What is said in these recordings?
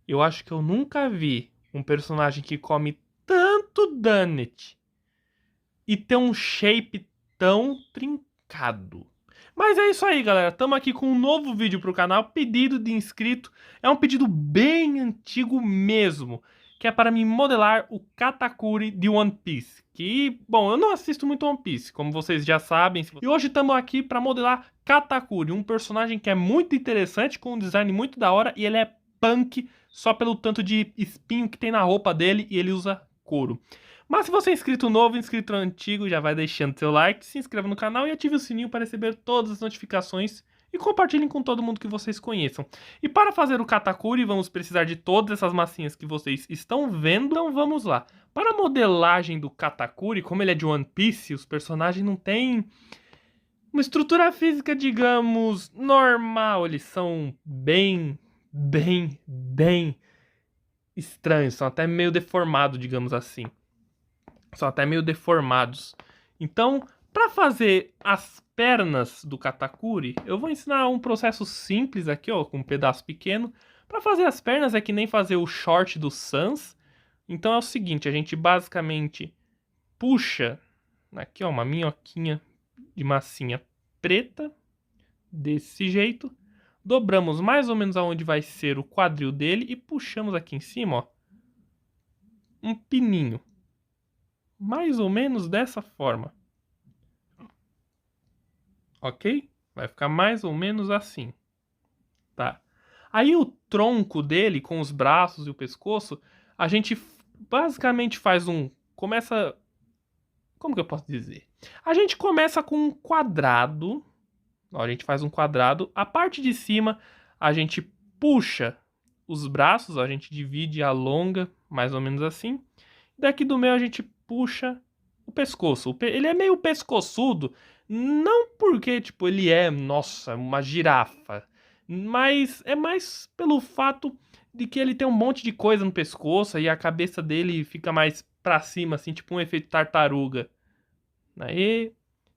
Eu acho que eu nunca vi um personagem que come tanto donut e ter um shape tão trincado. Mas é isso aí, galera. Tamo aqui com um novo vídeo pro canal. Pedido de inscrito. É um pedido bem antigo mesmo. Que é para me modelar o Katakuri de One Piece. Que, bom, eu não assisto muito One Piece, como vocês já sabem. E hoje estamos aqui para modelar Katakuri, um personagem que é muito interessante, com um design muito da hora. E ele é punk só pelo tanto de espinho que tem na roupa dele. E ele usa couro. Mas se você é inscrito novo, inscrito antigo, já vai deixando seu like, se inscreva no canal e ative o sininho para receber todas as notificações e compartilhem com todo mundo que vocês conheçam. E para fazer o Katakuri, vamos precisar de todas essas massinhas que vocês estão vendo, então vamos lá. Para a modelagem do Katakuri, como ele é de One Piece, os personagens não têm uma estrutura física, digamos, normal, eles são bem estranhos, são até meio deformados, digamos assim. São até meio deformados. Então, para fazer as pernas do Katakuri, eu vou ensinar um processo simples aqui, ó, com um pedaço pequeno. Para fazer as pernas é que nem fazer o short do Sans. Então é o seguinte, a gente basicamente puxa aqui, ó, uma minhoquinha de massinha preta, desse jeito. Dobramos mais ou menos aonde vai ser o quadril dele e puxamos aqui em cima, ó, um pininho. Mais ou menos dessa forma. Ok? Vai ficar mais ou menos assim. Tá? Aí o tronco dele, com os braços e o pescoço, a gente basicamente faz um... Começa... Como que eu posso dizer? A gente começa com um quadrado. Ó, a gente faz um quadrado. A parte de cima, a gente puxa os braços. Ó, a gente divide e alonga, mais ou menos assim. Daqui do meio a gente puxa o pescoço. Ele é meio pescoçudo, não porque, tipo, ele é, nossa, uma girafa, mas é mais pelo fato de que ele tem um monte de coisa no pescoço e a cabeça dele fica mais pra cima, assim, tipo um efeito tartaruga. Aí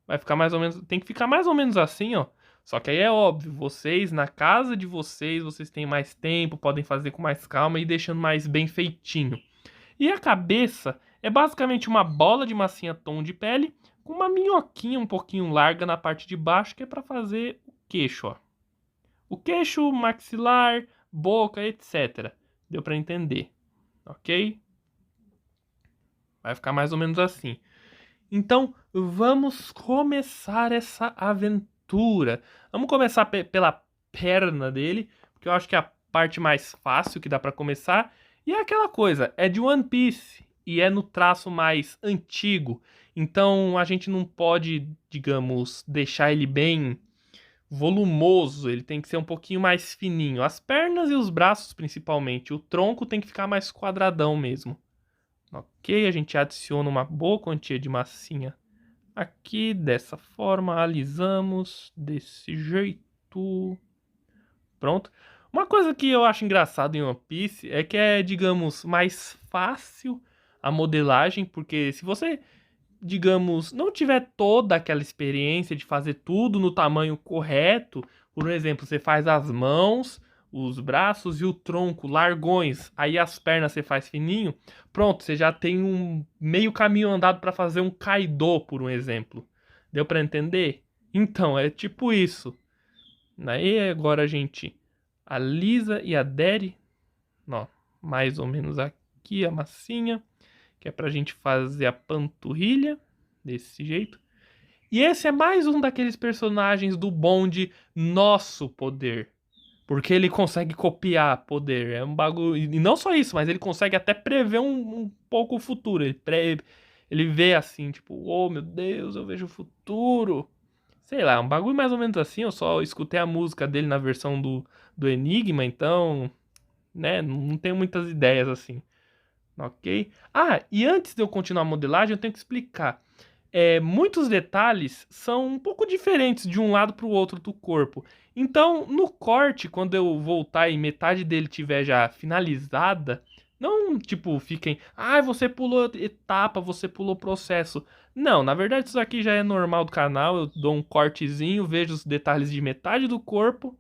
vai ficar mais ou menos, tem que ficar mais ou menos assim, ó. Só que aí é óbvio, vocês, na casa de vocês, vocês têm mais tempo, podem fazer com mais calma e deixando mais bem feitinho. E a cabeça é basicamente uma bola de massinha tom de pele com uma minhoquinha um pouquinho larga na parte de baixo que é para fazer o queixo, ó. O queixo, maxilar, boca, etc. Deu para entender, ok? Vai ficar mais ou menos assim. Então, vamos começar essa aventura. Vamos começar pela perna dele, porque eu acho que é a parte mais fácil que dá para começar. E é aquela coisa, é de One Piece e é no traço mais antigo. Então, a gente não pode, digamos, deixar ele bem volumoso, ele tem que ser um pouquinho mais fininho. As pernas e os braços, principalmente. O tronco tem que ficar mais quadradão mesmo. Ok, a gente adiciona uma boa quantia de massinha aqui, dessa forma, alisamos, desse jeito. Pronto. Uma coisa que eu acho engraçado em One Piece é que é, digamos, mais fácil a modelagem, porque se você, digamos, não tiver toda aquela experiência de fazer tudo no tamanho correto, por exemplo, você faz as mãos, os braços e o tronco largões, aí as pernas você faz fininho, pronto, você já tem um meio caminho andado para fazer um Kaido, por um exemplo. Deu para entender? Então, é tipo isso. Aí agora a gente alisa e adere, ó, mais ou menos aqui a massinha, que é pra gente fazer a panturrilha, desse jeito. E esse é mais um daqueles personagens do bonde Nosso Poder. Porque ele consegue copiar poder. É um bagulho. E não só isso, mas ele consegue até prever um pouco o futuro. Ele vê assim, tipo, oh meu Deus, eu vejo o futuro. Sei lá, um bagulho mais ou menos assim. Eu só escutei a música dele na versão do Enigma, então, né, não tenho muitas ideias assim. Ok? Ah, e antes de eu continuar a modelagem, eu tenho que explicar. Muitos detalhes são um pouco diferentes de um lado para o outro do corpo. Então, no corte, quando eu voltar e metade dele tiver já finalizada, não tipo fiquem, ah, você pulou etapa, você pulou processo. Não, na verdade isso aqui já é normal do canal. Eu dou um cortezinho, vejo os detalhes de metade do corpo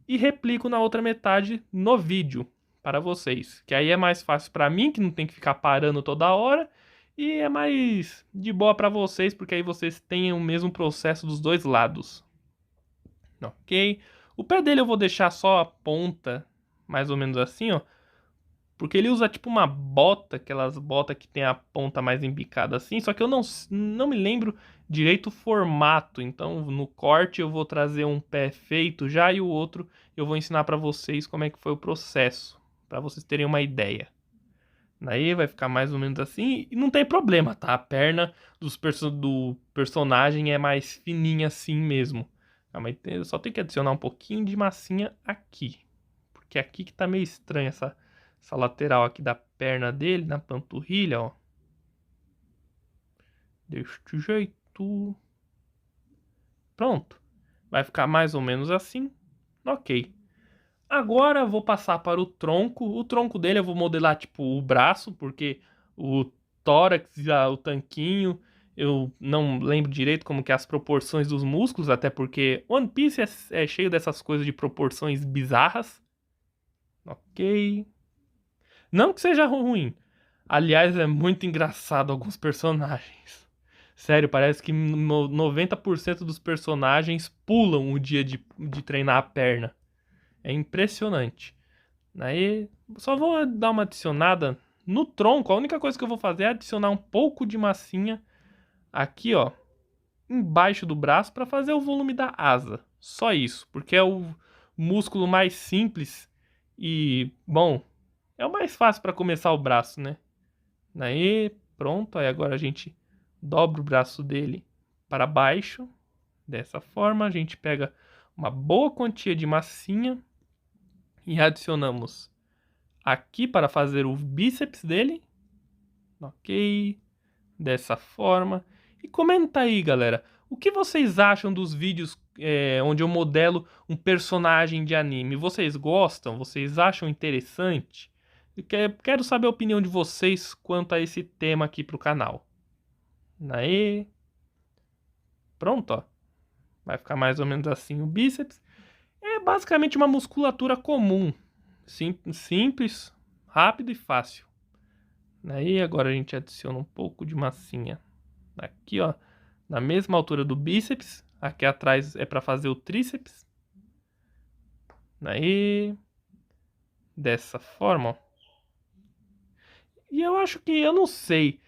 e replico na outra metade no vídeo, para vocês. Que aí é mais fácil para mim, que não tem que ficar parando toda hora. E é mais de boa para vocês, porque aí vocês têm o mesmo processo dos dois lados. Ok? O pé dele eu vou deixar só a ponta, mais ou menos assim, ó. Porque ele usa tipo uma bota, aquelas botas que tem a ponta mais embicada assim. Só que eu não me lembro direito o formato. Então no corte eu vou trazer um pé feito já e o outro eu vou ensinar pra vocês como é que foi o processo. Pra vocês terem uma ideia. Daí vai ficar mais ou menos assim. E não tem problema, tá? A perna do personagem é mais fininha assim mesmo. Ah, mas eu só tenho que adicionar um pouquinho de massinha aqui. Porque é aqui que tá meio estranho essa lateral aqui da perna dele, na panturrilha, ó. Deste jeito. Pronto. Vai ficar mais ou menos assim. Ok. Agora eu vou passar para o tronco. O tronco dele eu vou modelar tipo o braço, porque o tórax, o tanquinho, eu não lembro direito como que é as proporções dos músculos, até porque One Piece é cheio dessas coisas de proporções bizarras. Ok. Não que seja ruim. Aliás, é muito engraçado alguns personagens. Sério, parece que 90% dos personagens pulam o dia de treinar a perna. É impressionante. Aí, só vou dar uma adicionada no tronco. A única coisa que eu vou fazer é adicionar um pouco de massinha aqui, ó, embaixo do braço para fazer o volume da asa. Só isso, porque é o músculo mais simples e, bom, é o mais fácil para começar o braço, né? Aí, pronto. Aí agora a gente dobra o braço dele para baixo. Dessa forma, a gente pega uma boa quantia de massinha e adicionamos aqui para fazer o bíceps dele. Ok. Dessa forma. E comenta aí, galera. O que vocês acham dos vídeos onde eu modelo um personagem de anime? Vocês gostam? Vocês acham interessante? Quero saber a opinião de vocês quanto a esse tema aqui pro canal. Aí, pronto, ó. Vai ficar mais ou menos assim o bíceps. É basicamente uma musculatura comum. Simples, rápido e fácil. Aí agora a gente adiciona um pouco de massinha. Aqui, ó. Na mesma altura do bíceps. Aqui atrás é para fazer o tríceps. Aí. Dessa forma, ó. E eu acho que, eu não sei.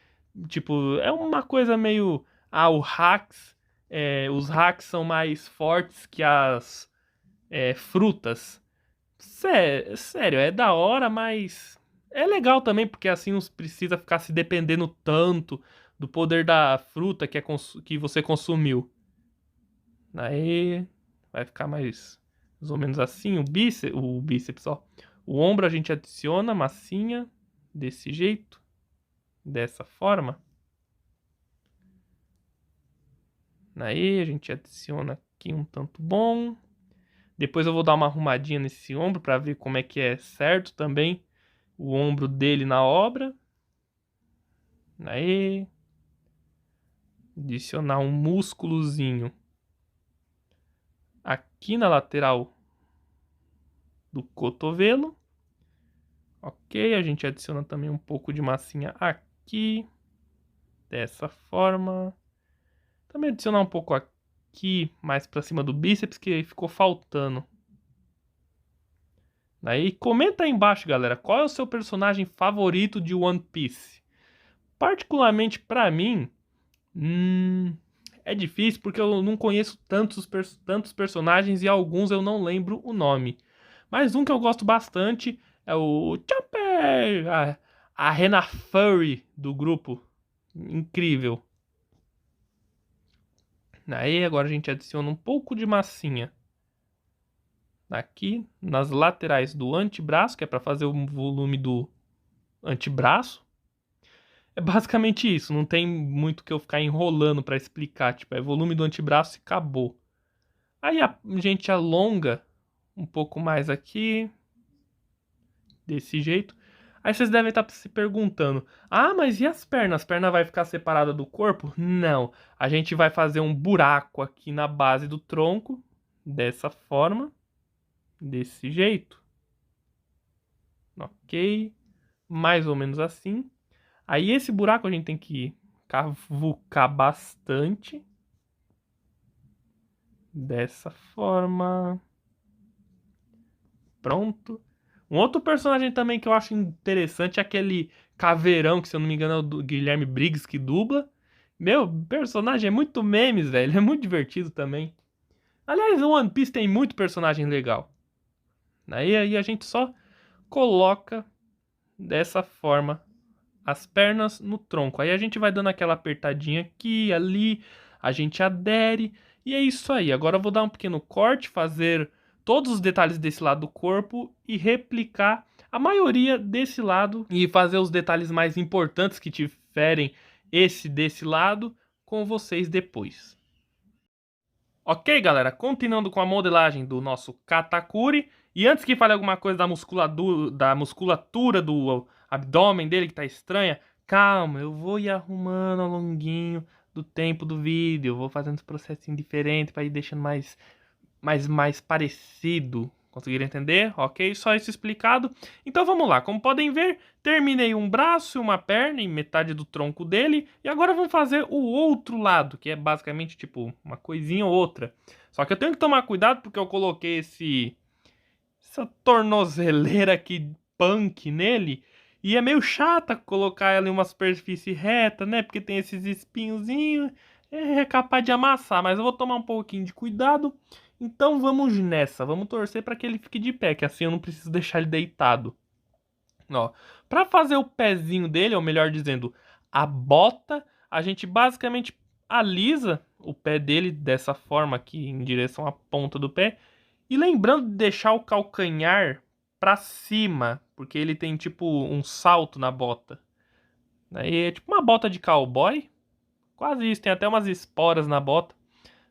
Tipo, é uma coisa meio. Ah, os hacks são mais fortes que as frutas. Sério, é da hora, mas é legal também, porque assim não precisa ficar se dependendo tanto do poder da fruta que você consumiu. Aí vai ficar mais ou menos assim o bíceps, ó. O ombro a gente adiciona massinha desse jeito, dessa forma. Aí a gente adiciona aqui um tanto bom. Depois eu vou dar uma arrumadinha nesse ombro para ver como é que é certo também o ombro dele na obra. Aí adicionar um músculozinho aqui na lateral do cotovelo. Ok, a gente adiciona também um pouco de massinha aqui, dessa forma. Também adicionar um pouco aqui, mais pra cima do bíceps, que ficou faltando. Aí comenta aí embaixo, galera, qual é o seu personagem favorito de One Piece? Particularmente pra mim, é difícil porque eu não conheço tantos personagens e alguns eu não lembro o nome. Mas um que eu gosto bastante é o Chopper, a Rena Furry do grupo. Incrível. Aí agora a gente adiciona um pouco de massinha aqui nas laterais do antebraço, que é para fazer o volume do antebraço. É basicamente isso, não tem muito que eu ficar enrolando para explicar, tipo, é volume do antebraço e acabou. Aí a gente alonga um pouco mais aqui, desse jeito. Aí vocês devem estar se perguntando: ah, mas e as pernas? As pernas vai ficar separada do corpo? Não. A gente vai fazer um buraco aqui na base do tronco, dessa forma, desse jeito. Ok. Mais ou menos assim. Aí esse buraco a gente tem que cavucar bastante. Dessa forma. Pronto. Um outro personagem também que eu acho interessante é aquele caveirão, que se eu não me engano é o do Guilherme Briggs que dubla. Meu, personagem é muito memes, velho. É muito divertido também. Aliás, o One Piece tem muito personagem legal. Aí a gente só coloca dessa forma as pernas no tronco. Aí a gente vai dando aquela apertadinha aqui, ali, a gente adere e é isso aí. Agora eu vou dar um pequeno corte, fazer todos os detalhes desse lado do corpo e replicar a maioria desse lado e fazer os detalhes mais importantes que tiverem esse desse lado com vocês depois. Ok, galera, continuando com a modelagem do nosso Katakuri. E antes que fale alguma coisa da musculatura do abdômen dele que tá estranha, calma, eu vou ir arrumando ao longuinho do tempo do vídeo. Eu vou fazendo esse processinho diferente para ir deixando mais parecido. Conseguiram entender? Ok, só isso explicado. Então vamos lá, como podem ver, terminei um braço e uma perna em metade do tronco dele. E agora vamos fazer o outro lado, que é basicamente tipo uma coisinha ou outra. Só que eu tenho que tomar cuidado porque eu coloquei essa tornozeleira aqui punk nele. E é meio chata colocar ela em uma superfície reta, né? Porque tem esses espinhozinhos. É capaz de amassar, mas eu vou tomar um pouquinho de cuidado. Então vamos nessa. Vamos torcer para que ele fique de pé, que assim eu não preciso deixar ele deitado. Ó, para fazer o pezinho dele, ou melhor dizendo, a bota, a gente basicamente alisa o pé dele dessa forma aqui em direção à ponta do pé. E lembrando de deixar o calcanhar para cima, porque ele tem tipo um salto na bota. Aí é tipo uma bota de cowboy, quase isso, tem até umas esporas na bota.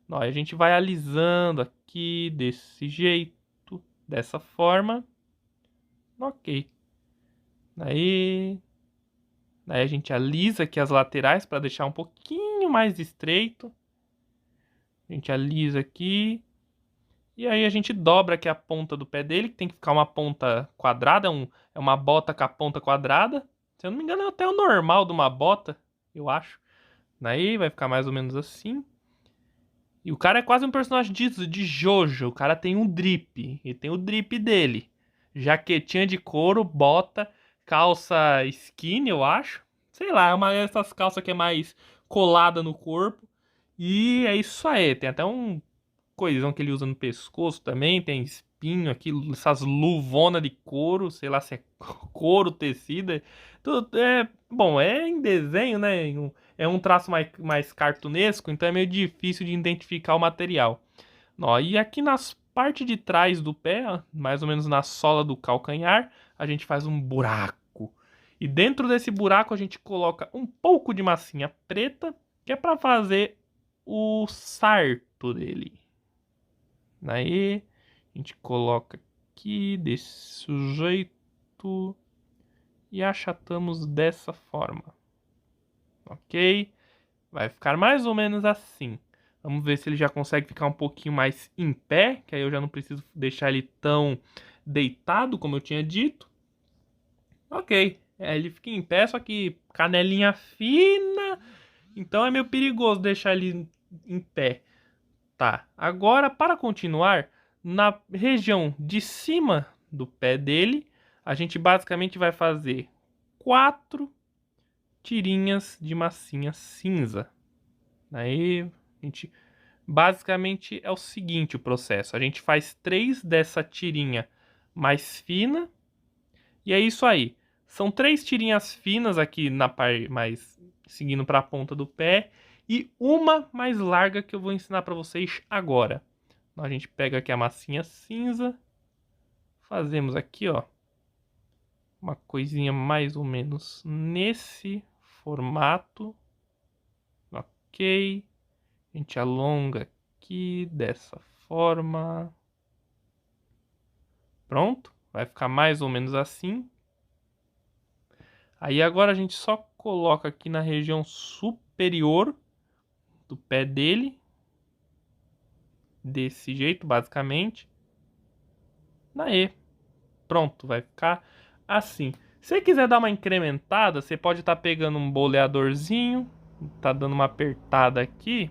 Ó, a gente vai alisando aqui desse jeito, dessa forma. Ok. Aí, daí a gente alisa aqui as laterais para deixar um pouquinho mais estreito. A gente alisa aqui. E aí a gente dobra aqui a ponta do pé dele, que tem que ficar uma ponta quadrada, é uma bota com a ponta quadrada. Se eu não me engano, é até o normal de uma bota, eu acho. Daí vai ficar mais ou menos assim. E o cara é quase um personagem de Jojo. O cara tem um drip. E tem o drip dele. Jaquetinha de couro, bota, calça skinny, eu acho. Sei lá, é uma dessas calças que é mais colada no corpo. E é isso aí. Tem até um coisão que ele usa no pescoço também. Tem espinho aqui, essas luvonas de couro. Sei lá se é couro, tecido. Tudo, bom, é em desenho, né? É um traço mais cartunesco, então é meio difícil de identificar o material. Ó, e aqui nas partes de trás do pé, ó, mais ou menos na sola do calcanhar, a gente faz um buraco. E dentro desse buraco a gente coloca um pouco de massinha preta, que é para fazer o sarto dele. Aí a gente coloca aqui desse jeito e achatamos dessa forma. Ok? Vai ficar mais ou menos assim. Vamos ver se ele já consegue ficar um pouquinho mais em pé, que aí eu já não preciso deixar ele tão deitado, como eu tinha dito. Ok, ele fica em pé, só que canelinha fina, então é meio perigoso deixar ele em pé. Tá, agora para continuar, na região de cima do pé dele, a gente basicamente vai fazer 4 tirinhas de massinha cinza. Aí a gente basicamente é o seguinte o processo. A gente faz 3 dessa tirinha mais fina e é isso aí. São 3 tirinhas finas aqui na parte mais seguindo para a ponta do pé e uma mais larga que eu vou ensinar para vocês agora. Então, a gente pega aqui a massinha cinza, fazemos aqui, ó, uma coisinha mais ou menos nesse formato. OK. A gente alonga aqui dessa forma. Pronto, vai ficar mais ou menos assim. Aí agora a gente só coloca aqui na região superior do pé dele. Desse jeito, basicamente. Daí, pronto, vai ficar assim. Se você quiser dar uma incrementada, você pode estar pegando um boleadorzinho, tá dando uma apertada aqui,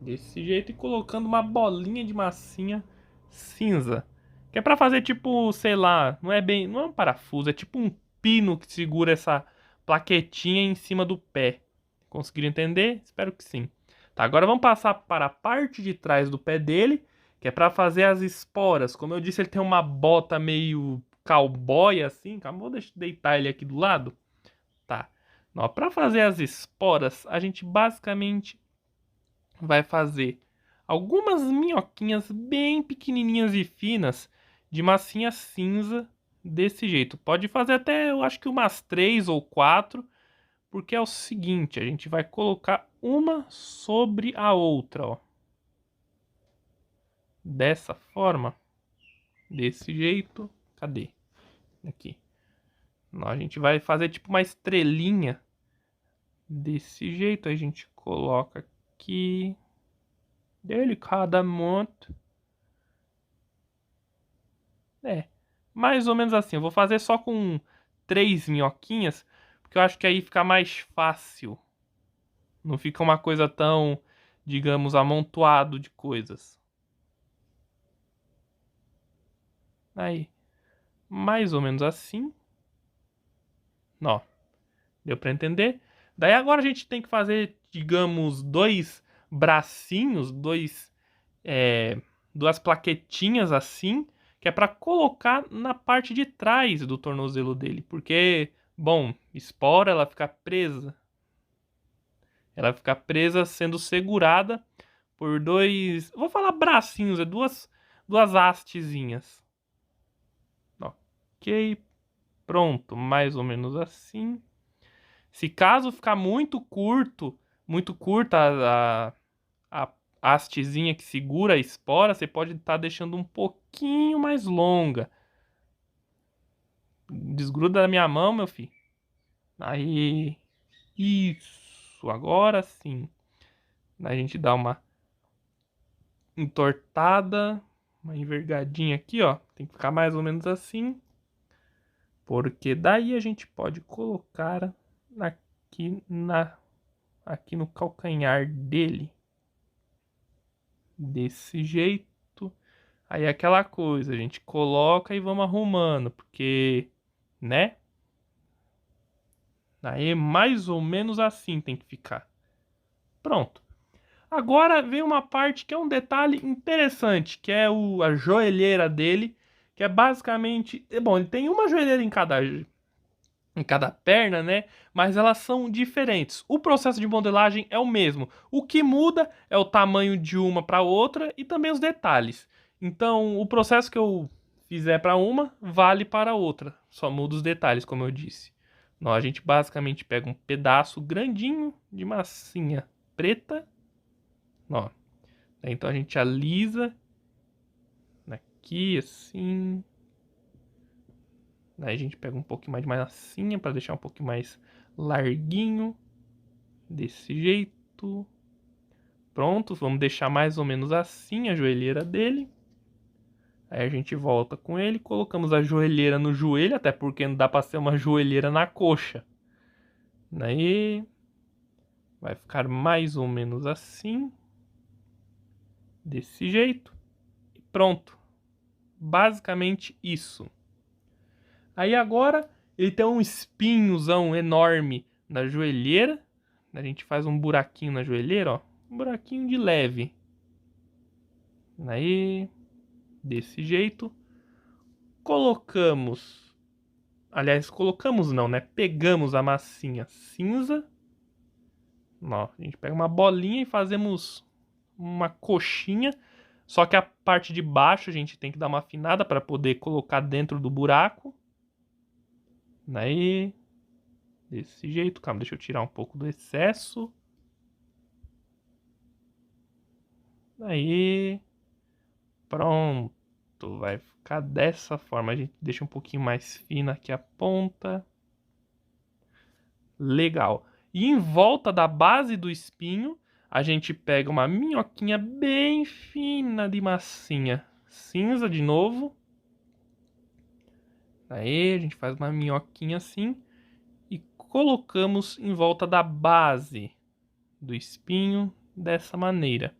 desse jeito, e colocando uma bolinha de massinha cinza. Que é pra fazer tipo, sei lá, não é um parafuso, é tipo um pino que segura essa plaquetinha em cima do pé. Conseguiram entender? Espero que sim. Tá, agora vamos passar para a parte de trás do pé dele, que é pra fazer as esporas. Como eu disse, ele tem uma bota meio cowboy assim. Calma, vou deitar ele aqui do lado. Tá. Ó, pra fazer as esporas, a gente basicamente vai fazer algumas minhoquinhas bem pequenininhas e finas de massinha cinza desse jeito. Pode fazer até, eu acho que umas 3 ou 4, porque é o seguinte, a gente vai colocar uma sobre a outra, ó. Dessa forma, desse jeito. Cadê? Aqui. A gente vai fazer tipo uma estrelinha desse jeito. A gente coloca aqui delicadamente. É, mais ou menos assim. Eu vou fazer só com 3 minhoquinhas, porque eu acho que aí fica mais fácil. Não fica uma coisa tão, digamos, amontoado de coisas. Aí, mais ou menos assim. Ó, deu pra entender? Daí agora a gente tem que fazer, digamos, 2 bracinhos, duas plaquetinhas assim, que é para colocar na parte de trás do tornozelo dele, porque, bom, espora, ela fica presa sendo segurada por vou falar bracinhos, é duas hastezinhas. Ok, pronto, mais ou menos assim. Se caso ficar muito curta a hastezinha que segura a espora, você pode estar deixando um pouquinho mais longa. Desgruda da minha mão, meu filho. Aí, isso, agora sim. A gente dá uma entortada, uma envergadinha aqui, ó. Tem que ficar mais ou menos assim, porque daí a gente pode colocar aqui aqui no calcanhar dele, desse jeito. Aí é aquela coisa, a gente coloca e vamos arrumando, porque, né? Aí mais ou menos assim tem que ficar. Pronto. Agora vem uma parte que é um detalhe interessante, que é a joelheira dele, que é basicamente, bom, ele tem uma joelheira em cada perna, né? Mas elas são diferentes. O processo de modelagem é o mesmo. O que muda é o tamanho de uma para outra e também os detalhes. Então, o processo que eu fizer para uma vale para a outra. Só muda os detalhes, como eu disse. Então, a gente basicamente pega um pedaço grandinho de massinha preta, ó. Então a gente alisa aqui assim. Aí a gente pega um pouquinho mais de massinha para deixar um pouquinho mais larguinho. Desse jeito. Pronto, vamos deixar mais ou menos assim a joelheira dele. Aí a gente volta com ele, colocamos a joelheira no joelho, até porque não dá para ser uma joelheira na coxa. Aí vai ficar mais ou menos assim. Desse jeito. E pronto. Basicamente isso. Aí agora ele tem um espinhozão enorme na joelheira. A gente faz um buraquinho na joelheira, ó. Um buraquinho de leve. Aí, desse jeito. Colocamos. Aliás, colocamos não, né? Pegamos a massinha cinza. Ó, a gente pega uma bolinha e fazemos uma coxinha. Só que a parte de baixo a gente tem que dar uma afinada para poder colocar dentro do buraco. Aí, desse jeito. Calma, deixa eu tirar um pouco do excesso. Aí, pronto. Vai ficar dessa forma. A gente deixa um pouquinho mais fina aqui a ponta. Legal. E em volta da base do espinho, a gente pega uma minhoquinha bem fina de massinha cinza de novo. Aí a gente faz uma minhoquinha assim e colocamos em volta da base do espinho dessa maneira.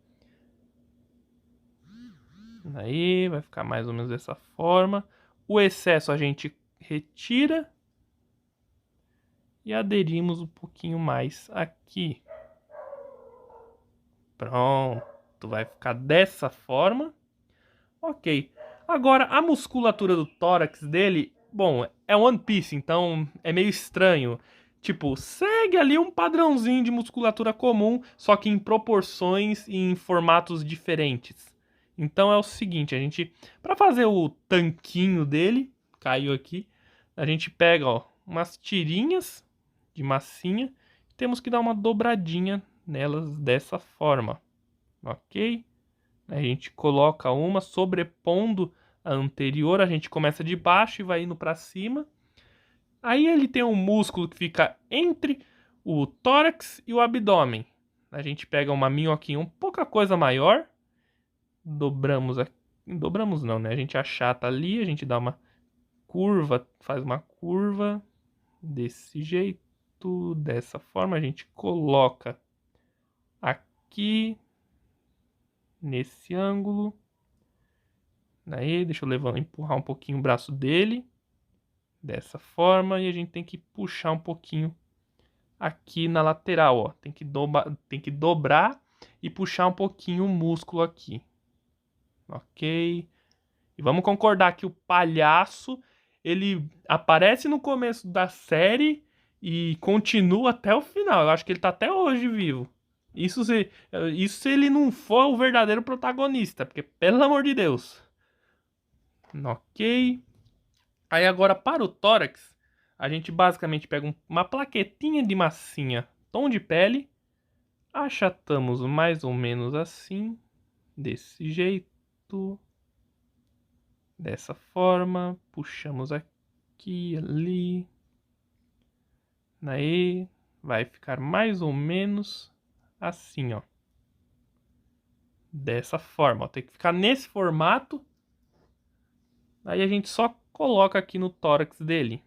Aí vai ficar mais ou menos dessa forma. O excesso a gente retira e aderimos um pouquinho mais aqui. Pronto, vai ficar dessa forma. Ok. Agora, a musculatura do tórax dele, bom, é One Piece, então é meio estranho. Tipo, segue ali um padrãozinho de musculatura comum, só que em proporções e em formatos diferentes. Então é o seguinte, a gente, para fazer o tanquinho dele, caiu aqui, a gente pega, ó, umas tirinhas de massinha, temos que dar uma dobradinha nelas dessa forma, ok? A gente coloca uma sobrepondo a anterior, a gente começa de baixo e vai indo para cima. Aí ele tem um músculo que fica entre o tórax e o abdômen. A gente pega uma minhoquinha um pouca coisa maior, dobramos aqui, dobramos não, né? A gente achata ali, a gente dá uma curva, faz uma curva desse jeito, dessa forma, a gente coloca aqui nesse ângulo. Aí, deixa eu levar, empurrar um pouquinho o braço dele. Dessa forma. E a gente tem que puxar um pouquinho aqui na lateral, ó. Tem que dobrar e puxar um pouquinho o músculo aqui. Ok? E vamos concordar que o palhaço, ele aparece no começo da série e continua até o final. Eu acho que ele tá até hoje vivo. Isso se ele não for o verdadeiro protagonista, porque pelo amor de Deus. Ok. Aí agora para o tórax, a gente basicamente pega uma plaquetinha de massinha, tom de pele, achatamos mais ou menos assim, desse jeito, dessa forma, puxamos aqui, ali, aí vai ficar mais ou menos assim, ó. Dessa forma, ó. Tem que ficar nesse formato. Aí a gente só coloca aqui no tórax dele.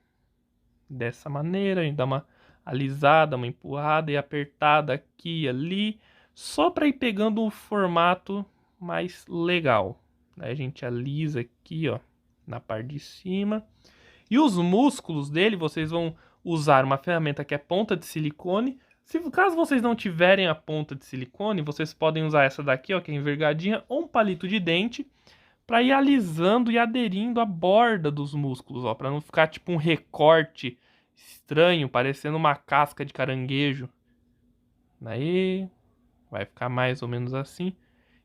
Dessa maneira, a gente dá uma alisada, uma empurrada e apertada aqui e ali, só para ir pegando um formato mais legal. Aí a gente alisa aqui, ó, na parte de cima. E os músculos dele, vocês vão usar uma ferramenta que é ponta de silicone. Se caso vocês não tiverem a ponta de silicone, vocês podem usar essa daqui, ó, que é envergadinha, ou um palito de dente para ir alisando e aderindo a borda dos músculos, ó, para não ficar tipo um recorte estranho, parecendo uma casca de caranguejo. Aí vai ficar mais ou menos assim.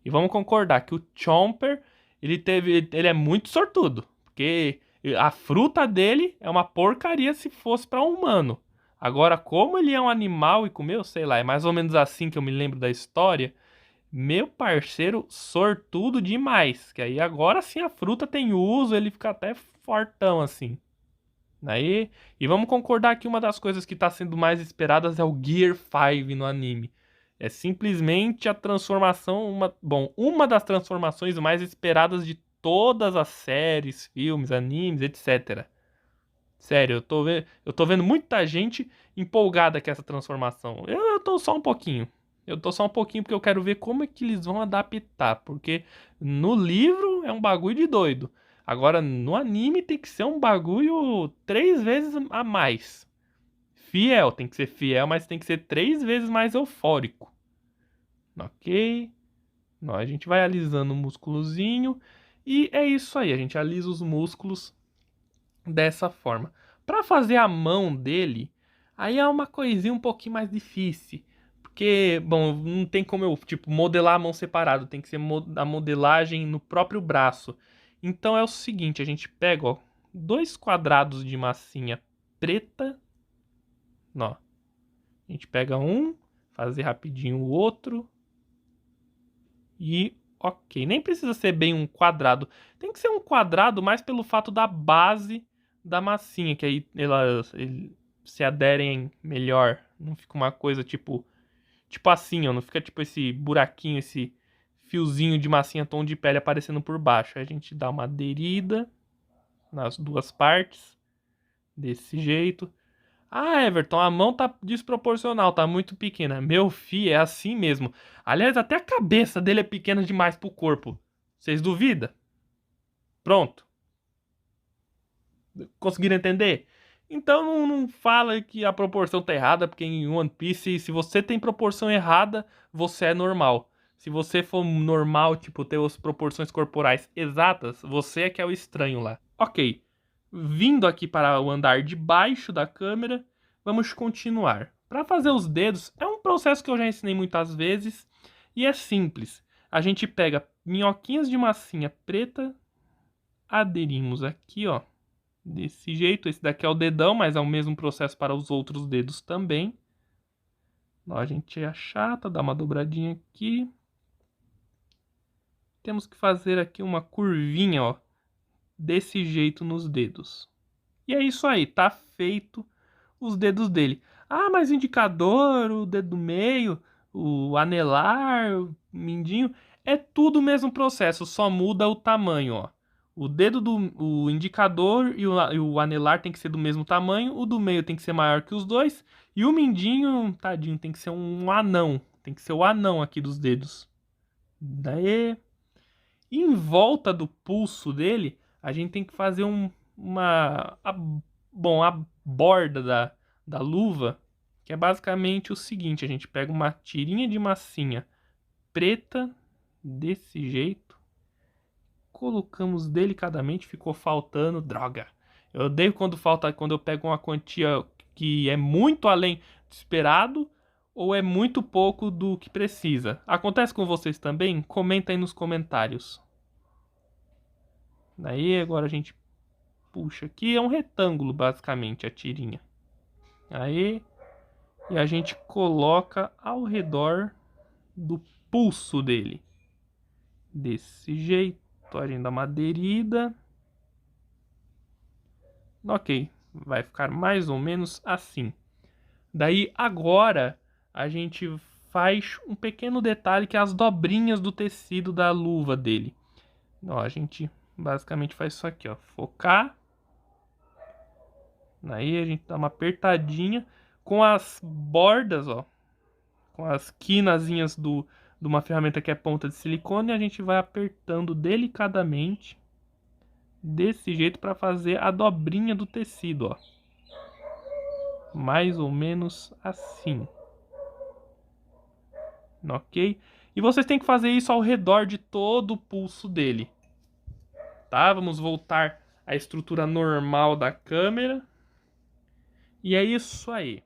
E vamos concordar que o Chomper, ele é muito sortudo, porque a fruta dele é uma porcaria se fosse para um humano. Agora, como ele é um animal e comeu, sei lá, é mais ou menos assim que eu me lembro da história. Meu parceiro, sortudo demais. Que aí agora sim a fruta tem uso, ele fica até fortão assim. Aí, e vamos concordar que uma das coisas que está sendo mais esperadas é o Gear 5 no anime. É simplesmente a transformação, uma das transformações mais esperadas de todas as séries, filmes, animes, etc. Sério, eu tô vendo muita gente empolgada com essa transformação. Eu tô só um pouquinho. Eu tô só um pouquinho porque eu quero ver como é que eles vão adaptar. Porque no livro é um bagulho de doido. Agora, no anime tem que ser um bagulho 3 vezes a mais. Fiel, tem que ser fiel, mas tem que ser 3 vezes mais eufórico. Ok? A gente vai alisando o músculozinho. E é isso aí, a gente alisa os músculos dessa forma. Para fazer a mão dele, aí é uma coisinha um pouquinho mais difícil. Porque, bom, não tem como eu, tipo, modelar a mão separado. Tem que ser a modelagem no próprio braço. Então é o seguinte, a gente pega, ó, 2 quadrados de massinha preta. Ó. A gente pega um, fazer rapidinho o outro. E ok, nem precisa ser bem um quadrado. Tem que ser um quadrado mais pelo fato da base da massinha, que aí elas se aderem melhor. Não fica uma coisa tipo assim, ó, não fica tipo esse buraquinho, esse fiozinho de massinha tom de pele aparecendo por baixo. Aí a gente dá uma aderida. nas duas partes, desse jeito. Ah, Everton, a mão tá desproporcional, tá muito pequena. Meu filho, é assim mesmo. Aliás, até a cabeça dele é pequena demais pro corpo. Vocês duvidam? Pronto. Conseguiram entender? Então não fala que a proporção tá errada, porque em One Piece, se você tem proporção errada, você é normal. Se você for normal, tipo, ter as proporções corporais exatas, você é que é o estranho lá. Ok. Vindo aqui para o andar de baixo da câmera, vamos continuar. Para fazer os dedos, é um processo que eu já ensinei muitas vezes e é simples. A gente pega minhoquinhas de massinha preta, aderimos aqui, ó, desse jeito. Esse daqui é o dedão, mas é o mesmo processo para os outros dedos também. Ó, a gente achata, dá uma dobradinha aqui. Temos que fazer aqui uma curvinha, ó, desse jeito nos dedos. E é isso aí, tá feito os dedos dele. Ah, mas o indicador, o dedo do meio, o anelar, o mindinho, é tudo o mesmo processo, só muda o tamanho, ó. O dedo do o indicador e o anelar tem que ser do mesmo tamanho, o do meio tem que ser maior que os dois, e o mindinho, tadinho, tem que ser um anão. Tem que ser o anão aqui dos dedos. Daí, em volta do pulso dele, a gente tem que fazer bom, a borda da luva, que é basicamente o seguinte: a gente pega uma tirinha de massinha preta, desse jeito, colocamos delicadamente, ficou faltando, droga. Eu odeio quando eu pego uma quantia que é muito além do esperado ou é muito pouco do que precisa. Acontece com vocês também? Comenta aí nos comentários. Daí agora a gente puxa aqui, é um retângulo basicamente a tirinha. Aí, e a gente coloca ao redor do pulso dele. Desse jeito, a gente dá uma aderida. Ok, vai ficar mais ou menos assim. Daí agora a gente faz um pequeno detalhe que é as dobrinhas do tecido da luva dele. Ó, a gente basicamente faz isso aqui, ó, focar. Aí a gente dá uma apertadinha com as bordas, ó, com as quinazinhas de uma ferramenta que é ponta de silicone, e a gente vai apertando delicadamente desse jeito para fazer a dobrinha do tecido, ó. Mais ou menos assim. Ok? E vocês têm que fazer isso ao redor de todo o pulso dele. Tá? Vamos voltar à estrutura normal da câmera. E é isso aí.